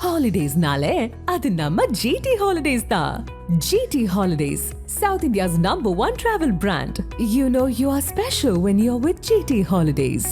Holidays-nale, adu namma GT Holidays da. GT Holidays, South India's #1 travel brand. You know you are special when you're with GT Holidays.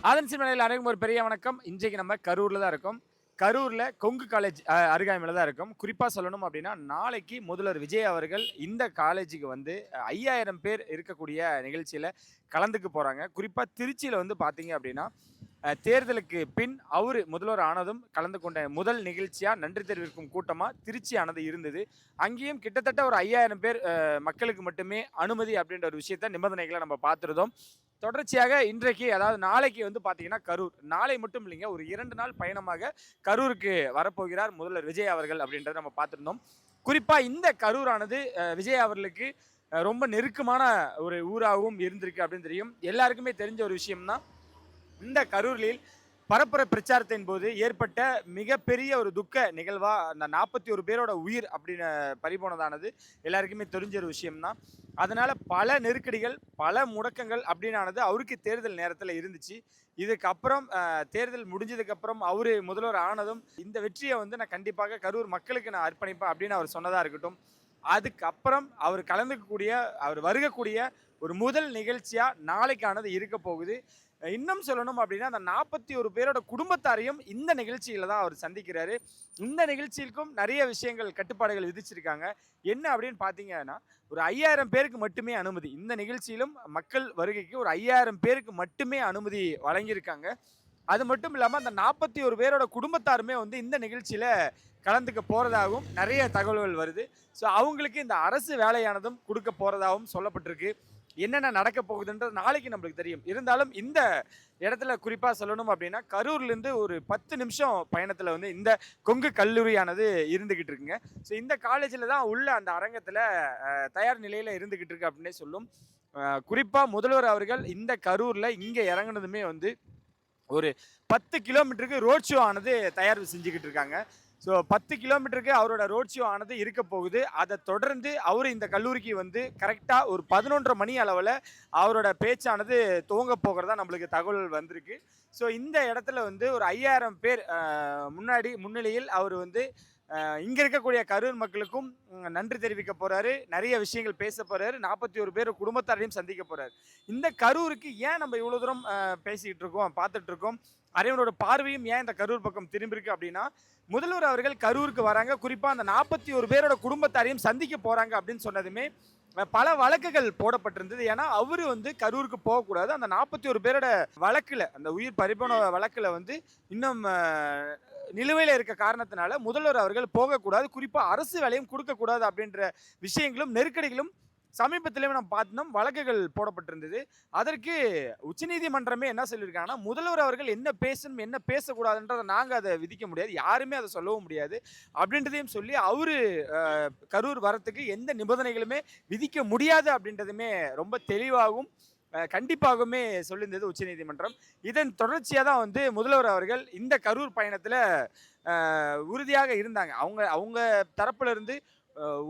ஆதன் சினிமாவில் அனைவருக்கும் ஒரு பெரிய வணக்கம். இன்றைக்கு நம்ம கரூரில் தான் இருக்கோம். கரூரில் கொங்கு காலேஜ் அருகாமையில் தான் இருக்கும். குறிப்பாக சொல்லணும் அப்படின்னா, நாளைக்கு முதல்வர் விஜய் அவர்கள் இந்த காலேஜுக்கு வந்து 5000 பேர் இருக்கக்கூடிய நிகழ்ச்சியில் கலந்துக்க போகிறாங்க. குறிப்பாக திருச்சியில் வந்து பார்த்தீங்க அப்படின்னா, தேர்தலுக்கு பின் அவர் முதல்வர் ஆனதும் கலந்து கொண்ட முதல் நிகழ்ச்சியாக நன்றி தெரிவிக்கும் கூட்டமாக திருச்சி ஆனது இருந்தது. அங்கேயும் கிட்டத்தட்ட ஒரு 5000 பேர் மக்களுக்கு மட்டுமே அனுமதி அப்படின்ற ஒரு விஷயத்த நிபந்தனைகளை நம்ம பார்த்துருந்தோம். தொடர்ச்சியாக இன்றைக்கு அதாவது நாளைக்கு வந்து பார்த்தீங்கன்னா கரூர், நாளை மட்டும் இல்லைங்க, ஒரு 2 நாள் பயணமாக கரூருக்கு வரப்போகிறார் முதல்வர் விஜய் அவர்கள் அப்படின்றத நம்ம பார்த்துருந்தோம். குறிப்பாக இந்த கரூரானது விஜய் அவர்களுக்கு ரொம்ப நெருக்கமான ஒரு ஊராகவும் இருந்திருக்கு அப்படின்னு தெரியும். எல்லாருக்குமே தெரிஞ்ச ஒரு விஷயம்தான், இந்த கரூரில் பரப்புரை பிரச்சாரத்தின் போது ஏற்பட்ட மிகப்பெரிய ஒரு துக்க நிகழ்வா அந்த 41 பேரோட உயிர் அப்படின்னு பறிபோனதானது எல்லாருக்குமே தெரிஞ்ச ஒரு விஷயம்தான். அதனால பல நெருக்கடிகள், பல முடக்கங்கள் அப்படின்னானது அவருக்கு தேர்தல் நேரத்தில் இருந்துச்சு. இதுக்கப்புறம் தேர்தல் முடிஞ்சதுக்கப்புறம் அவரு முதல்வர் ஆனதும் இந்த வெற்றியை வந்து நான் கண்டிப்பாக கரூர் மக்களுக்கு நான் அர்ப்பணிப்பேன் அப்படின்னு அவர் சொன்னதாக இருக்கட்டும். அதுக்கப்புறம் அவர் கலந்துக்கக்கூடிய அவர் வருகக்கூடிய ஒரு முதல் நிகழ்ச்சியாக நாளைக்கானது இருக்க போகுது. இன்னும் சொல்லணும் அப்படின்னா, அந்த 41 பேரோட குடும்பத்தாரையும் இந்த நிகழ்ச்சியில் தான் அவர் சந்திக்கிறாரு. இந்த நிகழ்ச்சிக்கும் நிறைய விஷயங்கள், கட்டுப்பாடுகள் விதிச்சிருக்காங்க. என்ன அப்படின்னு பார்த்தீங்கன்னா, ஒரு 5000 பேருக்கு மட்டுமே அனுமதி. இந்த நிகழ்ச்சியிலும் மக்கள் வருகைக்கு ஒரு 5000 பேருக்கு மட்டுமே அனுமதி வழங்கியிருக்காங்க. அது மட்டும் இல்லாமல் அந்த 41 பேரோட குடும்பத்தாருமே வந்து இந்த நிகழ்ச்சியில் கலந்துக்க போகிறதாகவும் நிறைய தகவல்கள் வருது. ஸோ அவங்களுக்கு இந்த அரசு வேலையானதும் கொடுக்க போகிறதாகவும் சொல்லப்பட்டிருக்கு. என்னென்ன நடக்க போகுதுன்றது நாளைக்கு நம்மளுக்கு தெரியும். இருந்தாலும் இந்த இடத்துல குறிப்பாக சொல்லணும் அப்படின்னா, கரூர்லேருந்து ஒரு 10 நிமிஷம் பயணத்தில் வந்து இந்த கொங்கு கல்லூரியானது இருந்துக்கிட்டு இருக்குங்க. ஸோ இந்த காலேஜில் தான் உள்ள அந்த அரங்கத்தில் தயார் நிலையில் இருந்துக்கிட்டு இருக்கு அப்படின்னே சொல்லும். குறிப்பாக முதல்வர் அவர்கள் இந்த கரூரில் இங்கே இறங்குனதுமே வந்து ஒரு 10 கிலோமீட்டருக்கு ரோட் ஷோ ஆனது தயார் செஞ்சுக்கிட்டு இருக்காங்க. ஸோ 10 கிலோமீட்டருக்கு அவரோட ரோட் ஷோ ஆனது இருக்க போகுது. அதை தொடர்ந்து அவர் இந்த கல்லூரிக்கு வந்து கரெக்டாக ஒரு 11:30 மணி அளவில் அவரோட பேச்சானது துவங்க போகிறதா நம்மளுக்கு தகவல் வந்திருக்கு. ஸோ இந்த இடத்துல வந்து ஒரு 5000 பேர் முன்னிலையில் அவர் வந்து இங்கே இருக்கக்கூடிய கரூர் மக்களுக்கும் நன்றி தெரிவிக்க போகிறாரு. நிறைய விஷயங்கள் பேச போகிறாரு. 41 பேர் குடும்பத்தாரையும் சந்திக்க போகிறாரு. இந்த கரூருக்கு ஏன் நம்ம இவ்வளோ தூரம் பேசிக்கிட்டு இருக்கோம், பார்த்துட்டு இருக்கோம், அனைவரோட பார்வையும் ஏன் இந்த கரூர் பக்கம் திரும்பிருக்கு அப்படின்னா, முதல்வர் அவர்கள் கரூருக்கு வராங்க. குறிப்பாக அந்த 41 பேரோட குடும்பத்தாரையும் சந்திக்க போகிறாங்க அப்படின்னு சொன்னதுமே பல வழக்குகள் போடப்பட்டிருந்தது. ஏன்னா அவர் வந்து கரூருக்கு போகக்கூடாது. அந்த 41 பேரோட வழக்கில், அந்த உயிர் பறிபோன வழக்கில் வந்து இன்னும் நிலுவையில் இருக்க காரணத்தினால முதல்வர் அவர்கள் போகக்கூடாது, குறிப்பாக அரசு வேலையும் கொடுக்கக்கூடாது அப்படின்ற விஷயங்களும் நெருக்கடிகளும் சமீபத்திலேயே நம்ம பார்த்தோம், வழக்குகள் போடப்பட்டிருந்தது. அதற்கு உச்சநீதிமன்றமே என்ன சொல்லியிருக்காங்கன்னா, முதல்வர் அவர்கள் என்ன பேசணும் என்ன பேசக்கூடாதுன்றதை நாங்கள் அதை விதிக்க முடியாது, யாருமே அதை சொல்லவும் முடியாது அப்படின்றதையும் சொல்லி அவரு கரூர் வரத்துக்கு எந்த நிபந்தனைகளுமே விதிக்க முடியாது அப்படின்றதுமே ரொம்ப தெளிவாகவும் கண்டிப்பாகவுமே சொல்லியிருந்தது உச்சநீதிமன்றம். இதன் தொடர்ச்சியாக தான் வந்து முதல்வர் அவர்கள் இந்த கரூர் பயணத்தில் உறுதியாக இருந்தாங்க. அவங்க தரப்புல இருந்து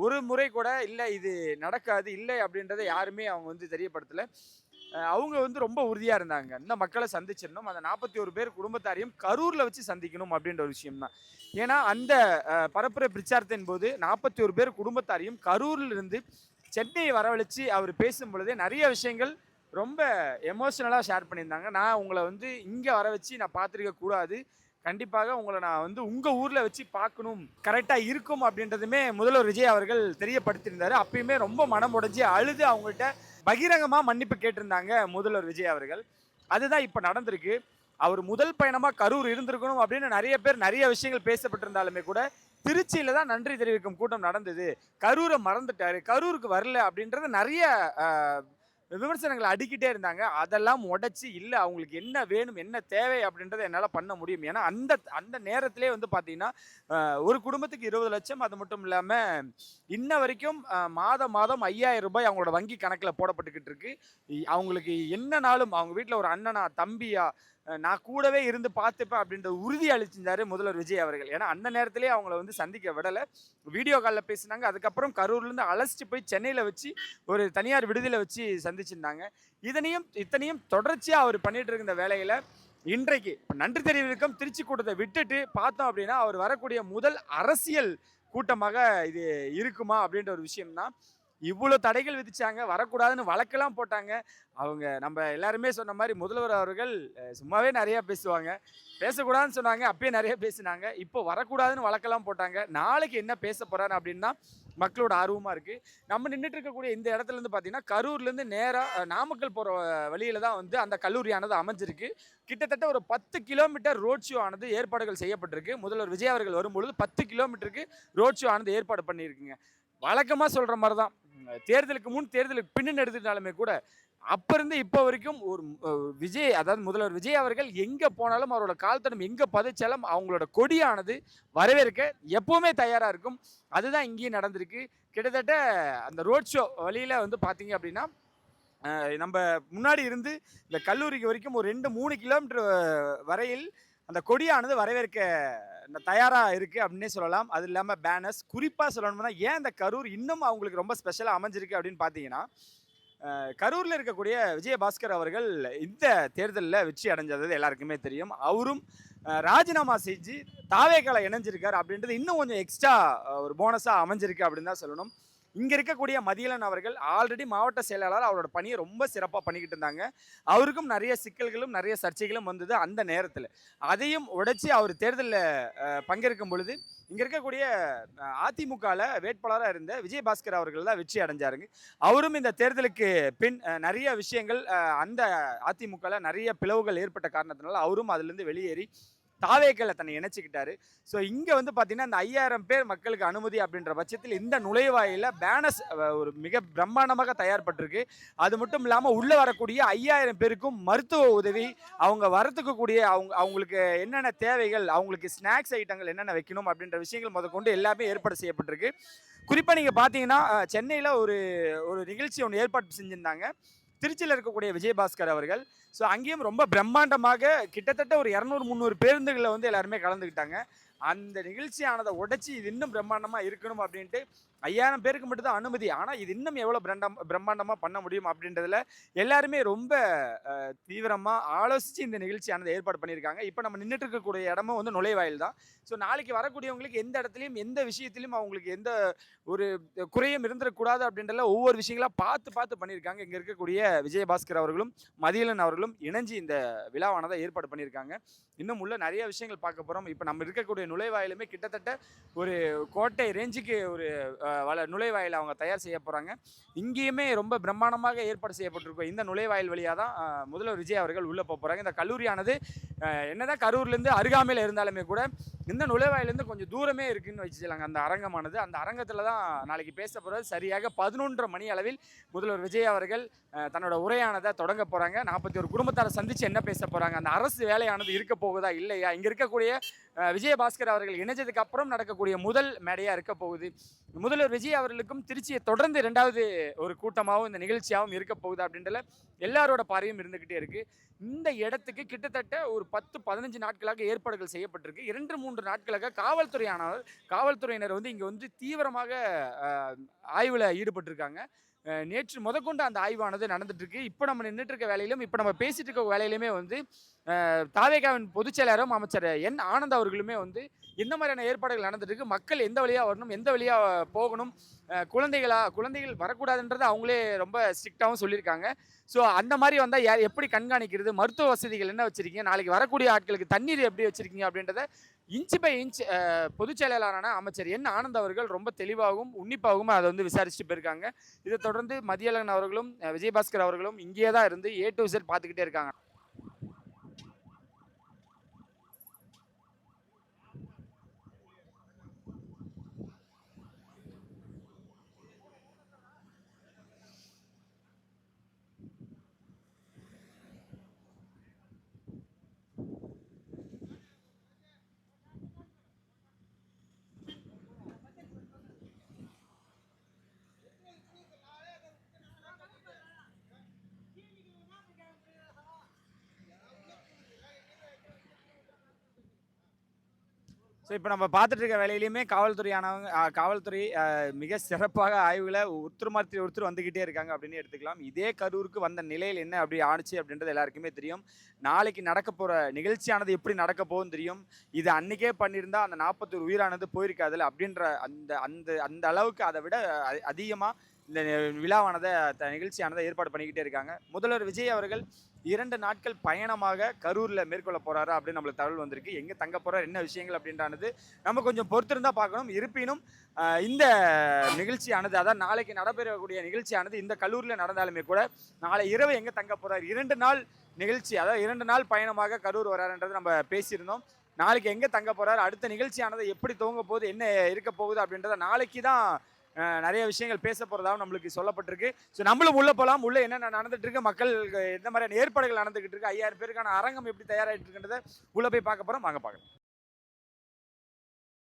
ஒரு முறை கூட இல்லை இது நடக்காது, இல்லை அப்படின்றத யாருமே அவங்க வந்து தெரியப்படுத்தலை. அவங்க வந்து ரொம்ப உறுதியாக இருந்தாங்க, இந்த மக்களை சந்திச்சிடணும், அந்த 41 பேர் குடும்பத்தாரையும் கரூரில் வச்சு சந்திக்கணும் அப்படின்ற ஒரு விஷயம்தான். ஏன்னா அந்த பரப்புரை பிரச்சாரத்தின் போது 41 பேர் குடும்பத்தாரையும் கரூரில் இருந்து சென்னையை வரவழைச்சு அவர் பேசும் பொழுதே நிறைய விஷயங்கள் ரொம்ப எமோஷனலாக ஷேர் பண்ணியிருந்தாங்க. நான் உங்களை வந்து இங்கே வர வச்சு நான் பார்த்துருக்க கூடாது, கண்டிப்பாக உங்களை நான் வந்து உங்கள் ஊரில் வச்சு பார்க்கணும், கரெக்டாக இருக்கும் அப்படின்றதுமே முதல்வர் விஜய் அவர்கள் தெரியப்படுத்தியிருந்தார். அப்பயுமே ரொம்ப மனம் உடைஞ்சி அழுது அவங்கள்ட்ட பகிரங்கமாக மன்னிப்பு கேட்டிருந்தாங்க முதல்வர் விஜய் அவர்கள். அதுதான் இப்போ நடந்திருக்கு. அவர் முதல் பயணமாக கரூர் இருந்திருக்கணும் அப்படின்னு நிறைய பேர் நிறைய விஷயங்கள் பேசப்பட்டிருந்தாலுமே கூட திருச்சியில் தான் நன்றி தெரிவிக்கும் கூட்டம் நடந்தது. கரூரை மறந்துட்டாரு, கரூருக்கு வரல அப்படின்றது நிறைய விமர்சனங்கள அடுக்கிட்டே இருந்தாங்க. அதெல்லாம் உடைச்சு, இல்ல அவங்களுக்கு என்ன வேணும், என்ன தேவை அப்படின்றத என்னால பண்ண முடியும். ஏன்னா, அந்த அந்த நேரத்திலேயே வந்து பார்த்தீங்கன்னா, ஒரு குடும்பத்துக்கு 20,00,000 அது மட்டும் இல்லாம, இன்ன வரைக்கும் மாதம் மாதம் ரூ. 5,000 அவங்களோட வங்கி கணக்குல போடப்பட்டுக்கிட்டு இருக்கு. அவங்களுக்கு என்னனாலும் அவங்க வீட்ல ஒரு அண்ணனா, தம்பியா, நான் கூடவே இருந்து பார்த்துப்பேன் அப்படின்ற உறுதி அளிச்சிருந்தாரு முதல்வர் விஜய் அவர்கள். ஏன்னா, அந்த நேரத்திலேயே அவங்கள வந்து சந்திக்க விடல. வீடியோ கால்ல பேசினாங்க. அதுக்கப்புறம் கரூர்லேருந்து அழைச்சிட்டு போய் சென்னையில வச்சு ஒரு தனியார் விடுதியில வச்சு சந்திச்சிருந்தாங்க. இத்தனையும் தொடர்ச்சியா அவர் பண்ணிட்டு இருக்க இந்த வேலையில இன்றைக்கு நன்றி தெரிவிக்கும் திருச்சி கூட்டத்தை விட்டுட்டு பார்த்தோம் அப்படின்னா, அவர் வரக்கூடிய முதல் அரசியல் கூட்டமாக இது இருக்குமா அப்படின்ற ஒரு விஷயம் தான். இவ்வளோ தடைகள் விதிச்சாங்க. வரக்கூடாதுன்னு வழக்கெல்லாம் போட்டாங்க. அவங்க நம்ம எல்லாருமே சொன்ன மாரி முதல்வர் அவர்கள் சும்மாவே நெறைய பேசுவாங்க. பேசக்கூடாதுன்னு சொன்னாங்க. அப்பயே நெறைய பேசினாங்க. இப்போ வரக்கூடாதுன்னு வழக்கெல்லாம் போட்டாங்க. நாளைக்கு என்ன பேச போறாரு அப்படின்னு தான் மக்களோட ஆர்வமா இருக்கு. நம்ம நின்னுட்டு இருக்கக்கூடிய இந்த இடத்துலருந்து பார்த்தீங்கன்னா, கரூர்லேருந்து நேரா நாமக்கல் போற வழியில தான் வந்து அந்த கல்லூரியானது அமைஞ்சிருக்கு. கிட்டத்தட்ட ஒரு 10 கிலோமீட்டர் ரோட் ஷோ ஆனது ஏற்பாடுகள் செய்யப்பட்டிருக்கு. முதல்வர் விஜய் அவர்கள் வரும்பொழுது 10 கிலோமீட்டருக்கு ரோட் ஷோ ஆனது ஏற்பாடு பண்ணியிருக்குங்க. வழக்கமா சொல்ற மாரி தான். தேர்தலுக்கு முன், தேர்தலுக்கு பின்னுன்னு எடுத்துக்கிட்டாலுமே கூட, அப்ப இருந்து இப்ப வரைக்கும் ஒரு விஜய் அதாவது முதல்வர் விஜய் அவர்கள் எங்க போனாலும் அவரோட கால் தடம் எங்க பதிச்சாலும் அவங்களோட கொடியானது வரவேற்க எப்பவுமே தயாரா இருக்கும். அதுதான் இங்கேயும் நடந்திருக்கு. கிட்டத்தட்ட அந்த ரோட் ஷோ வழியில வந்து பார்த்தீங்க அப்படின்னா, நம்ப முன்னாடி இருந்து இந்த கல்லூரிக்கு வரைக்கும் ஒரு 2, 3 கிலோமீட்டர் வரையில் அந்த கொடியானது வரவேற்க தயாரா இருக்கு அப்படின்னே சொல்லலாம். அது இல்லாம பேனர்ஸ் குறிப்பா சொல்லணும்னா, ஏன் இந்த கரூர் இன்னும் அவங்களுக்கு ரொம்ப ஸ்பெஷலா அமைஞ்சிருக்கு அப்படின்னு பார்த்தீங்கன்னா, கரூர்ல இருக்கக்கூடிய விஜயபாஸ்கர் அவர்கள் இந்த தேர்தல்ல வெற்றி அடைஞ்சது எல்லாருக்குமே தெரியும். அவரும் ராஜினாமா செஞ்சு தாவேக்கால இணைஞ்சிருக்காரு அப்படின்றது இன்னும் கொஞ்சம் எக்ஸ்ட்ரா ஒரு போனஸா அமைஞ்சிருக்கு அப்படின்னு தான் சொல்லணும். இங்க இருக்கக்கூடிய மதியழன் அவர்கள் ஆல்ரெடி மாவட்ட செயலாளர் அவரோட பணியை ரொம்ப சிறப்பா பண்ணிக்கிட்டு இருந்தாங்க. அவருக்கும் நிறைய சிக்கல்களும், நிறைய சர்ச்சைகளும் வந்தது அந்த நேரத்துல. அதையும் உடைச்சு அவர் தேர்தல்ல பங்கேற்கும் பொழுது, இங்க இருக்கக்கூடிய அதிமுகல வேட்பாளரா இருந்த விஜயபாஸ்கர் அவர்கள் தான் வெற்றி அடைஞ்சாருங்க. அவரும் இந்த தேர்தலுக்கு பின் நிறைய விஷயங்கள் அந்த அதிமுகல நிறைய பிளவுகள் ஏற்பட்ட காரணத்தினால அவரும் அதிலிருந்து வெளியேறி தாவேக்கல தன்னை இணைச்சுக்கிட்டாரு. ஸோ இங்க வந்து பார்த்தீங்கன்னா, இந்த 5000 பேர் மக்களுக்கு அனுமதி அப்படின்ற பட்சத்தில் இந்த நுழைவாயில பேனர்ஸ் ஒரு மிக பிரம்மாண்டமாக தயார்பட்டிருக்கு. அது மட்டும் இல்லாம உள்ள வரக்கூடிய 5000 பேருக்கும் மருத்துவ உதவி, அவங்க வரத்துக்கு கூடிய அவங்களுக்கு என்னென்ன தேவைகள், அவங்களுக்கு ஸ்நாக்ஸ் ஐட்டங்கள் என்னென்ன வைக்கணும் அப்படின்ற விஷயங்கள் முதற்கொண்டு எல்லாமே ஏற்பாடு செய்யப்பட்டிருக்கு. குறிப்பா நீங்க பார்த்தீங்கன்னா, சென்னையில ஒரு ஒரு நிகழ்ச்சி ஒண்ணு ஏற்பாடு செஞ்சிருந்தாங்க. திருச்சியில இருக்கக்கூடிய விஜயபாஸ்கர் அவர்கள். ஸோ அங்கேயும் ரொம்ப பிரம்மாண்டமாக கிட்டத்தட்ட ஒரு 200, 300 பேருந்துகள்ல வந்து எல்லாருமே கலந்துக்கிட்டாங்க. அந்த நிகழ்ச்சியானத உடைச்சு இது இன்னும் பிரம்மாண்டமா இருக்கணும் அப்படின்ட்டு 5000 பேருக்கு மட்டும் தான் அனுமதி. ஆனா இது இன்னும் எவ்வளோ பிரம்மாண்டமா பண்ண முடியும் அப்படின்றதுல எல்லாருமே ரொம்ப தீவிரமா ஆலோசிச்சு இந்த நிகழ்ச்சியானது ஏற்பாடு பண்ணியிருக்காங்க. இப்போ நம்ம நின்னுட்டு இருக்கக்கூடிய இடமும் வந்து நுழைவாயில் தான். ஸோ நாளைக்கு வரக்கூடியவங்களுக்கு எந்த இடத்துலயும், எந்த விஷயத்திலும் அவங்களுக்கு எந்த ஒரு குறையும் இருந்துடக்கூடாது அப்படின்றதுல ஒவ்வொரு விஷயங்களா பார்த்து பார்த்து பண்ணியிருக்காங்க. இங்க இருக்கக்கூடிய விஜயபாஸ்கர் அவர்களும், மதியழன் அவர்களும் இணைஞ்சு இந்த விழாவானதை ஏற்பாடு பண்ணியிருக்காங்க. இன்னும் உள்ள நிறைய விஷயங்கள் பார்க்க போறோம். இப்போ நம்ம இருக்கக்கூடிய நுழைவாயிலுமே கிட்டத்தட்ட ஒரு கோட்டை ரேஞ்சுக்கு ஒரு நுழைவாயில் அவங்க தயார் செய்ய போறாங்க. இங்கேயுமே ரொம்ப பிரம்மாண்டமாக ஏற்பாடு செய்யப்பட்டிருக்கும் இந்த நுழைவாயில் வழியா தான் முதல்வர் விஜய் அவர்கள் உள்ள போறாங்க. இந்த கல்லூரியானது என்னதான் கரூர்லேருந்து அருகாமையில் இருந்தாலுமே கூட இந்த நுழைவாயிலேருந்து கொஞ்சம் தூரமே இருக்குன்னு வச்சுக்கலாங்க அந்த அரங்கமானது. அந்த அரங்கத்தில் தான் நாளைக்கு பேச போகிறது. சரியாக 11:30 மணி அளவில் முதல்வர் விஜய் அவர்கள் தன்னோட உரையானதை தொடங்க போகிறாங்க. 41 குடும்பத்தாரை சந்தித்து என்ன பேச போகிறாங்க, அந்த அரசு வேலையானது இருக்க போகுதா இல்லையா, இங்கே இருக்கக்கூடிய விஜயபாஸ்கர் அவர்கள் இணைஞ்சதுக்கு அப்புறம் நடக்கக்கூடிய முதல் மேடையாக இருக்க போகுது. முதல்வர் விஜய் அவர்களுக்கும் திருச்சியை தொடர்ந்து 2வது ஒரு கூட்டமாகவும் இந்த நிகழ்ச்சியாகவும் இருக்க போகுது அப்படின்றல எல்லாரோட பார்வையும் இருந்துகிட்டே இருக்கு. இந்த இடத்துக்கு கிட்டத்தட்ட ஒரு 10-15 நாட்களாக ஏற்பாடுகள் செய்யப்பட்டிருக்கு. 2-3 நாட்களாக காவல்துறையினர் வந்து இங்க வந்து தீவிரமாக ஆய்வுல ஈடுபட்டிருக்காங்க. நேற்று முதற்கொண்டு அந்த ஆய்வானது நடந்துட்டு இருக்கு. இப்போ நம்ம நின்றுட்டு இருக்க வேலையிலும், இப்போ நம்ம பேசிட்டு இருக்க வேலையிலுமே வந்து தாவேகாவின் பொதுச் செயலாளரும் அமைச்சர் என் ஆனந்த் அவர்களுமே வந்து எந்த மாதிரியான ஏற்பாடுகள் நடந்துட்டு இருக்கு, மக்கள் எந்த வழியா வரணும், எந்த வழியா போகணும், குழந்தைகள் வரக்கூடாதுன்றதை அவங்களே ரொம்ப ஸ்ட்ரிக்டாகவும் சொல்லியிருக்காங்க. ஸோ அந்த மாதிரி வந்தால் யார் எப்படி கண்காணிக்கிறது, மருத்துவ வசதிகள் என்ன வச்சிருக்கீங்க, நாளைக்கு வரக்கூடிய ஆட்களுக்கு தண்ணீர் எப்படி வச்சிருக்கீங்க அப்படின்றத இன்ச் பை இன்ச் பொதுச் செயலாளரான அமைச்சர் என் ஆனந்த் அவர்கள் ரொம்ப தெளிவாகவும் உன்னிப்பாகவும் அதை வந்து விசாரிச்சுட்டு போயிருக்காங்க. இதை தொடர்ந்து மதியழகன் அவர்களும் விஜயபாஸ்கர் அவர்களும் இங்கேயே தான் இருந்து A to Z பார்த்துக்கிட்டே இருக்காங்க. ஸோ இப்போ நம்ம பார்த்துட்டு இருக்க வேலையிலையுமே காவல்துறையானவங்க காவல்துறை மிக சிறப்பாக ஆய்வுகளை ஒருத்தர் மாற்றி ஒருத்தர் வந்துக்கிட்டே இருக்காங்க அப்படின்னு எடுத்துக்கலாம். இதே கரூருக்கு வந்த நிலையில் என்ன அப்படி ஆணுச்சு அப்படின்றது எல்லாருக்குமே தெரியும். நாளைக்கு நடக்க போகிற நிகழ்ச்சியானது எப்படி நடக்க போகுதுன்னு தெரியும். இது அன்னைக்கே பண்ணியிருந்தா அந்த 41 உயிரானது போயிருக்காதுல்ல அப்படின்ற அந்த அந்த அந்த அளவுக்கு அதை விட அதிகமாக இந்த விழாவானதை நிகழ்ச்சியானதை ஏற்பாடு பண்ணிக்கிட்டே இருக்காங்க. முதல்வர் விஜய் அவர்கள் 2 நாட்கள் பயணமாக கரூர்ல மேற்கொள்ள போறாரு அப்படின்னு நம்மளுக்கு தகவல் வந்திருக்கு. எங்க தங்க போறார், என்ன விஷயங்கள் அப்படின்றானது நம்ம கொஞ்சம் பொறுத்திருந்தா பார்க்கணும். இருப்பினும் இந்த நிகழ்ச்சியானது, அதாவது நாளைக்கு நடைபெறக்கூடிய நிகழ்ச்சியானது இந்த கல்லூரியில் நடந்தாலுமே கூட நாளை இரவு எங்க தங்க போறார், 2 நாள் நிகழ்ச்சி, அதாவது 2 நாள் பயணமாக கரூர் வராருன்றது நம்ம பேசியிருந்தோம். நாளைக்கு எங்க தங்க போறாரு, அடுத்த நிகழ்ச்சியானது எப்படி துவங்க போகுது, என்ன இருக்க போகுது அப்படின்றத நாளைக்கு தான் நிறைய விஷயங்கள் பேச போறதாகவும் நம்மளுக்கு சொல்லப்பட்டிருக்கு. ஸோ நம்மளும் உள்ள போகலாம். உள்ள என்னென்ன நடந்துட்டு இருக்கு, மக்கள் எந்த மாதிரியான ஏற்பாடுகள் நடந்துகிட்டு இருக்கு, 5000 பேருக்கான அரங்கம் எப்படி தயாராகிட்டு இருக்குன்றத உள்ள போய் பார்க்க போறோம். வாங்க பார்க்கலாம்.